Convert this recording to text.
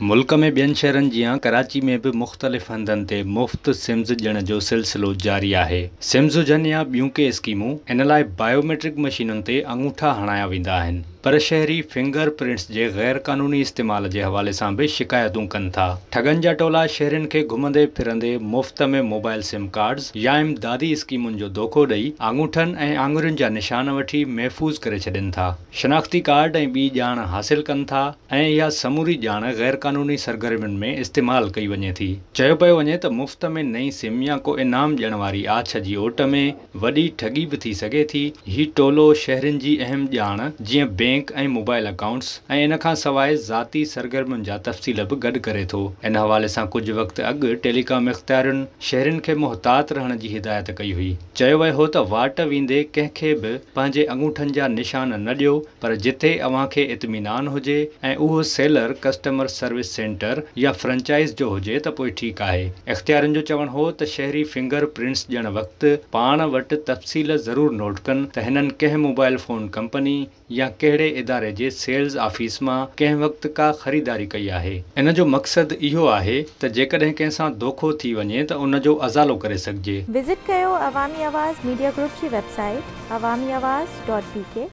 मुल्क में ॿियनि शहरनि जीअं कराची में भी मुख़्तलिफ़ हंधनि ते मुफ़्त सिम्स ॾियण जो सिलसिलो जारी आहे। सिम्स हुजनि या ॿियूं के स्कीमूं, इन लाइ बायोमेट्रिक मशीनुनि ते अंगूठा हणाया वेंदा आहिनि, पर शहरी फिंगर प्रिंट्स जे गैर क़ानूनी इस्तेमाल जे हवाले सां भी शिकायतूं कनि था। ठगनि जा टोला शहरनि खे घुमंदे फिरंदे मुफ़्त में मोबाइल सिम कार्ड्स या इमदादी स्कीमुनि जो धोखो ॾेई आङूठनि ऐं आङुरियुनि जा निशान वठी महफ़ूज़ करे छॾनि था। शनाख़्ती कार्ड ऐं ॿी ॼाण हासिल कनि था ऐं इहा समूरी ॼाण गैर क़ानूनी सरगर्मियुनि में इस्तेमाल कई वञे थी। चयो पियो वञे त मुफ़्त में नई सिम या को इनाम ॾियण वारी आछ जी ओट में वॾी ठगी भी थी सघे थी। ही टोलो शहरनि जी अहम ॼाण जीअं बैंक ऐं मोबाइल अकाउंट्स ऐं इन खां सवाइ ज़ाती सरगर्मियुनि जा तफ़सील भी गॾु करे थो। इन हवाले सां कुझु वक़्त अॻु टेलीकॉम इख़्तियारुनि शहरनि खे मुहतात रहण जी हिदायत कई हुई। चयो वियो हो त वाट वेंदे कंहिंखे बि पंहिंजे अंगूठनि जा निशान न ॾियो, पर जिथे अव्हां खे इत्मीनान हुजे ऐं उहो सेलर, कस्टमर सर्विस सेंटर या फ्रेंचाइज़ जो हुजे त पोइ ठीकु आहे। इख़्तियारनि जो चवणु हो त शहरी फिंगर प्रिंट्स ॾियण वक़्तु पाण वटि तफ़सील ज़रूर नोट कनि त हिननि कंहिं मोबाइल फ़ोन कंपनी या कहिड़े इदारे जे सेल्स ऑफिस मां कंहिं वक़्तु का ख़रीदारी कई आहे। इन जो मक़सदु इहो आहे त जेकॾहिं कंहिं सां धोखो थी वञे त उन जो अज़ालो करे सघिजे। विज़िट कयो अवामी आवाज़ मीडिया ग्रुप जी वेबसाइट awamiawaz.pk।